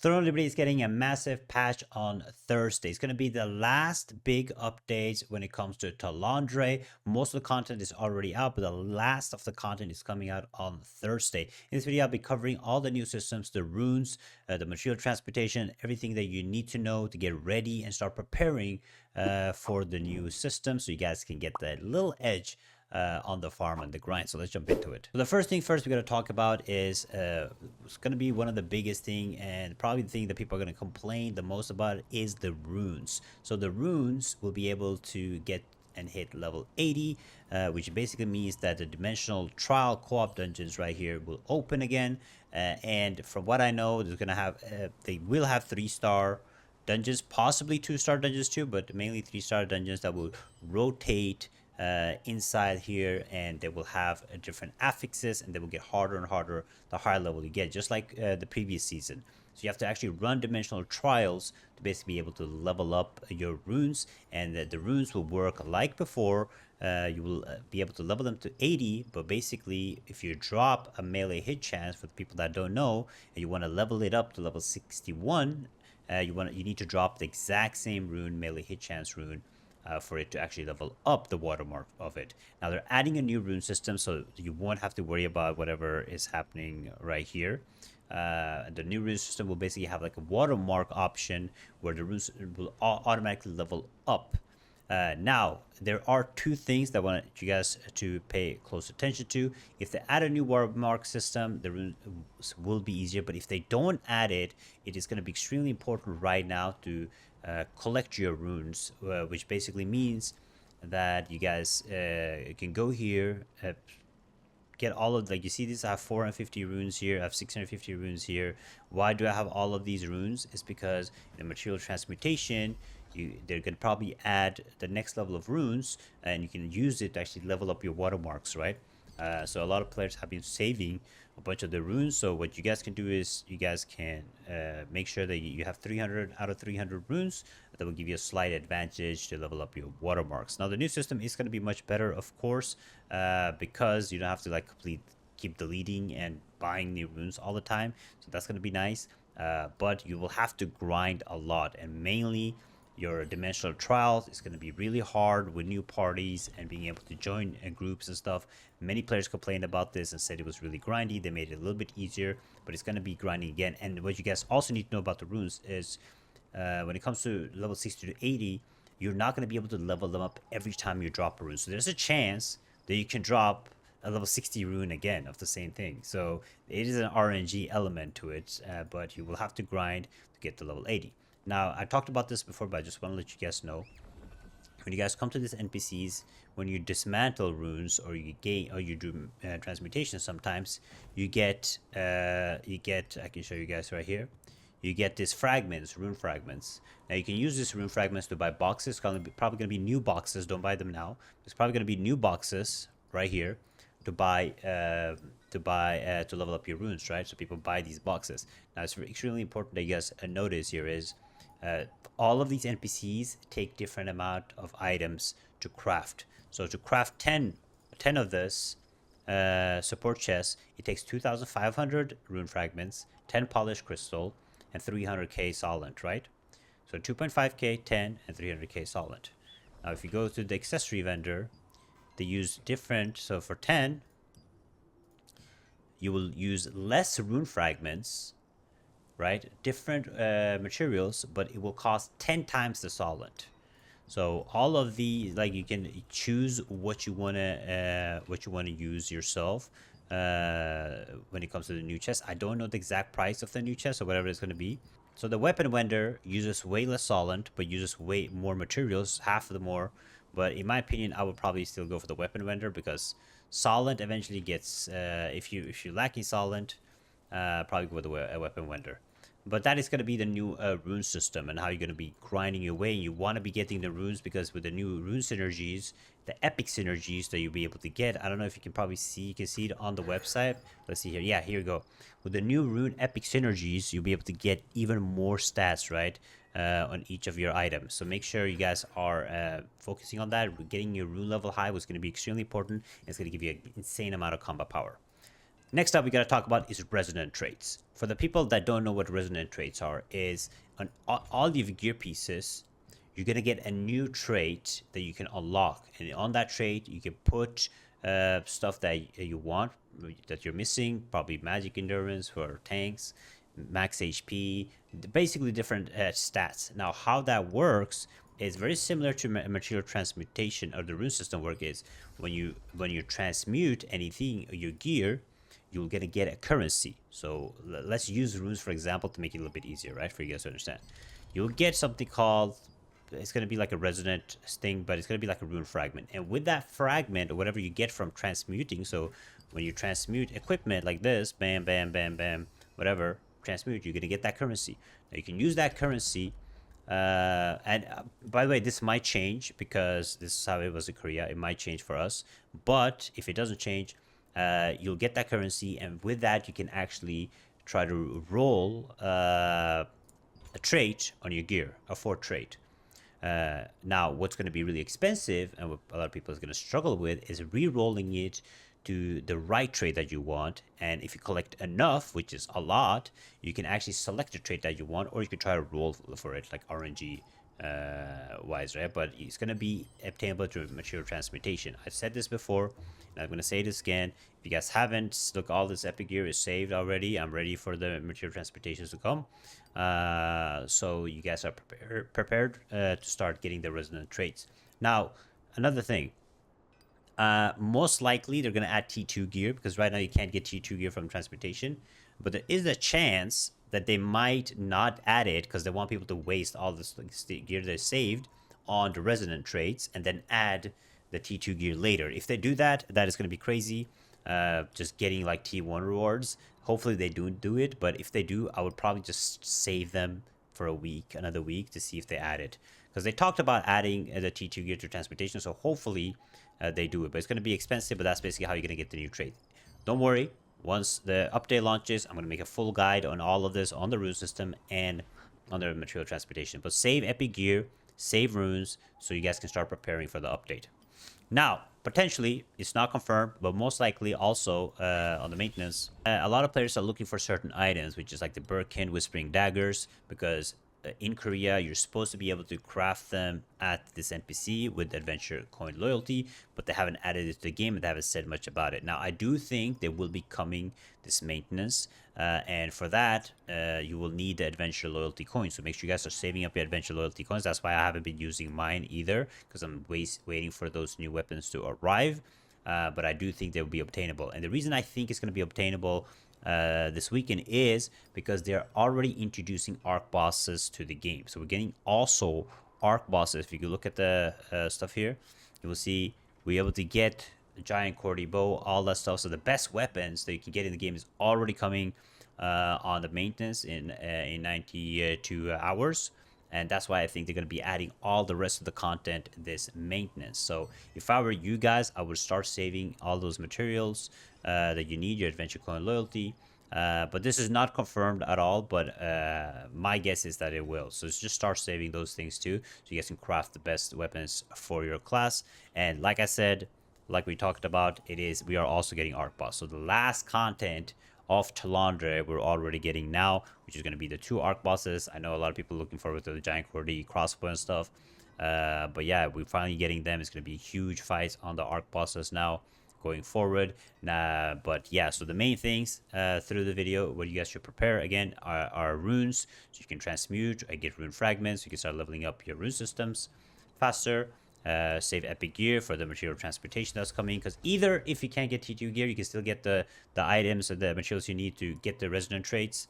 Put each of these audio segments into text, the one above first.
Throne Liberty is getting a massive patch on Thursday. It's going to be the last big update when it comes to Talandre. Most of the content is already out, but the last of the content is coming out on Thursday. In this video, I'll be covering all the new systems, the runes, the material transportation, everything that you need to know to get ready and start preparing for the new system so you guys can get that little edge on the farm and the grind. So let's jump into it. So the first thing first we're going to talk about is it's going to be one of the biggest thing, and probably the thing that people are going to complain the most about is the runes. So the runes will be able to get and hit level 80, which basically means that the dimensional trial co-op dungeons right here will open again. And from what I know, they're going to have they will have 3-star dungeons, possibly 2-star dungeons too, but mainly 3-star dungeons that will rotate inside here, and they will have different affixes, and they will get harder and harder the higher level you get, just like the previous season. So you have to actually run dimensional trials to basically be able to level up your runes, and the runes will work like before. You will be able to level them to 80, but basically if you drop a melee hit chance, for the people that don't know, and you want to level it up to level 61, you need to drop the exact same rune, melee hit chance rune, for it to actually level up the watermark of it. Now they're adding a new rune system, so you won't have to worry about whatever is happening right here. The new rune system will basically have like a watermark option where the runes will automatically level up. Now, there are two things that I want you guys to pay close attention to. If they add a new watermark system, the runes will be easier. But if they don't add it, it is going to be extremely important right now to collect your runes, which basically means that you guys can go here, get all of, like you see this, I have 450 runes here, I have 650 runes here. Why do I have all of these runes? It's because in material transmutation, they're going to probably add the next level of runes, and you can use it to actually level up your watermarks, right? So a lot of players have been saving a bunch of the runes. So what you guys can do is you guys can make sure that you have 300 out of 300 runes. That will give you a slight advantage to level up your watermarks. Now the new system is going to be much better, of course, because you don't have to like keep deleting and buying new runes all the time. So that's going to be nice. But you will have to grind a lot, and mainly your dimensional trials is going to be really hard with new parties and being able to join groups and stuff. Many players complained about this and said it was really grindy. They made it a little bit easier, but it's going to be grinding again. And what you guys also need to know about the runes is when it comes to level 60 to 80, you're not going to be able to level them up every time you drop a rune. So there's a chance that you can drop a level 60 rune again of the same thing. So it is an RNG element to it, but you will have to grind to get to level 80. Now, I talked about this before, but I just want to let you guys know. When you guys come to these NPCs, when you dismantle runes or you gain or you do transmutation, sometimes you get I can show you guys right here. You get these fragments, rune fragments. Now you can use these rune fragments to buy boxes. Probably going to be new boxes. Don't buy them now. There's probably going to be new boxes right here to buy to level up your runes, right? So people buy these boxes. Now it's extremely important that you guys notice here is all of these NPCs take different amount of items to craft. So to craft 10 of this support chest, it takes 2,500 rune fragments, 10 polished crystal, and 300k solent, right? So 2.5k, 10, and 300k solent. Now if you go to the accessory vendor, they use different. So for 10, you will use less rune fragments, right? Different materials, but it will cost 10 times the solent. So all of the, like, you can choose what you wanna use yourself when it comes to the new chest. I don't know the exact price of the new chest or whatever it's gonna be. So the weapon vendor uses way less solent, but uses way more materials, half of the more. But in my opinion, I would probably still go for the weapon vendor, because solent eventually gets if you're lacking solent, probably go with a weapon vendor. But that is going to be the new rune system, and how you're going to be grinding your way. You want to be getting the runes, because with the new rune synergies, the epic synergies that you'll be able to get, I don't know if you can probably see, you can see it on the website. Let's see here. Yeah, here we go. With the new rune epic synergies, you'll be able to get even more stats, right, on each of your items. So make sure you guys are focusing on that. Getting your rune level high was going to be extremely important. It's going to give you an insane amount of combat power. Next up, we got to talk about is resonant traits. For the people that don't know what resonant traits are, is on all of your gear pieces, you're gonna get a new trait that you can unlock, and on that trait you can put stuff that you want that you're missing, probably magic endurance for tanks, max HP, basically different stats. Now, how that works is very similar to material transmutation, or the rune system work is when you transmute anything, your gear, you're gonna get a currency. So let's use runes for example to make it a little bit easier, right, for you guys to understand. You'll get something called, it's going to be like a resonant thing, but it's going to be like a rune fragment. And with that fragment, or whatever you get from transmuting, so when you transmute equipment like this, bam, bam, bam, bam, whatever, transmute, you're going to get that currency. Now you can use that currency. By the way, this might change because this is how it was in Korea. It might change for us. But if it doesn't change, you'll get that currency. And with that, you can actually try to roll a trait on your gear, a 4 trait. Now, what's going to be really expensive and what a lot of people is going to struggle with is re-rolling it to the right trait that you want. And if you collect enough, which is a lot, you can actually select a trait that you want, or you can try to roll for it like RNG wise, right? But it's going to be obtainable through material transmutation. I said this before, and I'm going to say this again. If you guys haven't, look, all this epic gear is saved already. I'm ready for the material transmutations to come. So you guys are prepared to start getting the resonant traits. Now, another thing, most likely they're going to add T2 gear, because right now you can't get T2 gear from transportation, but there is a chance that they might not add it because they want people to waste all this gear they saved on the resonant traits and then add the T2 gear later. If they do that, that is going to be crazy. Just getting like T1 rewards. Hopefully they do it, but if they do, I would probably just save them for a week, another week, to see if they add it, because they talked about adding the T2 gear to transportation, so hopefully they do it. But it's going to be expensive, but that's basically how you're going to get the new trait. Don't worry, once the update launches, I'm going to make a full guide on all of this on the rune system and on the material transportation. But save epic gear, save runes, so you guys can start preparing for the update. Now, potentially, it's not confirmed, but most likely also on the maintenance, a lot of players are looking for certain items, which is like the Birkin Whispering Daggers, because in Korea, you're supposed to be able to craft them at this NPC with Adventure Coin Loyalty, but they haven't added it to the game and they haven't said much about it. Now, I do think they will be coming this maintenance, and for that, you will need the Adventure Loyalty coins. So make sure you guys are saving up your Adventure Loyalty coins. That's why I haven't been using mine either, because I'm waiting for those new weapons to arrive. But I do think they will be obtainable. And the reason I think it's going to be obtainable this weekend is because they're already introducing arc bosses to the game. So we're getting also arc bosses. If you look at the stuff here, you will see we're able to get the giant cordy bow, all that stuff. So the best weapons that you can get in the game is already coming on the maintenance in 92 hours. And that's why I think they're going to be adding all the rest of the content this maintenance. So if I were you guys, I would start saving all those materials that you need, your Adventure Coin Loyalty. But this is not confirmed at all, but my guess is that it will. So just start saving those things too, so you guys can craft the best weapons for your class. And like I said, like we talked about, we are also getting ArchBoss. So the last content of Talandre we're already getting now, which is going to be the 2 arc bosses. I know a lot of people are looking forward to the giant cordy crossbow and stuff, but yeah, we're finally getting them. It's going to be huge fights on the arc bosses now going forward. But yeah, so the main things through the video, what you guys should prepare again are runes, so you can transmute and get rune fragments. You can start leveling up your rune systems faster. Save epic gear for the material transportation that's coming, because either if you can't get T2 gear, you can still get the items or the materials you need to get the resonant traits.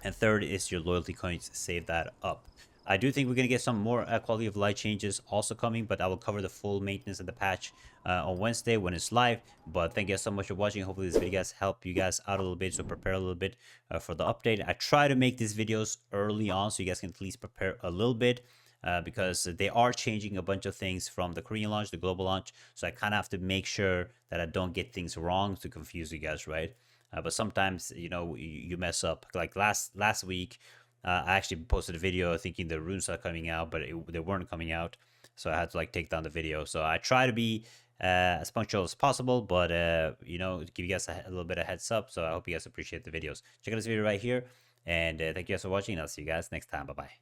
And third is your loyalty coins. Save that up. I do think we're going to get some more quality of life changes also coming, but I will cover the full maintenance of the patch on Wednesday when it's live. But thank you guys so much for watching. Hopefully this video guys help you guys out a little bit, so prepare a little bit for the update. I try to make these videos early on so you guys can at least prepare a little bit. Because they are changing a bunch of things from the Korean launch, the global launch. So I kind of have to make sure that I don't get things wrong to confuse you guys, right? But sometimes, you know, you mess up. Like last week, I actually posted a video thinking the runes are coming out, but they weren't coming out. So I had to like take down the video. So I try to be as punctual as possible, but you know, give you guys a little bit of heads up. So I hope you guys appreciate the videos. Check out this video right here, and thank you guys for watching. I'll see you guys next time. Bye bye.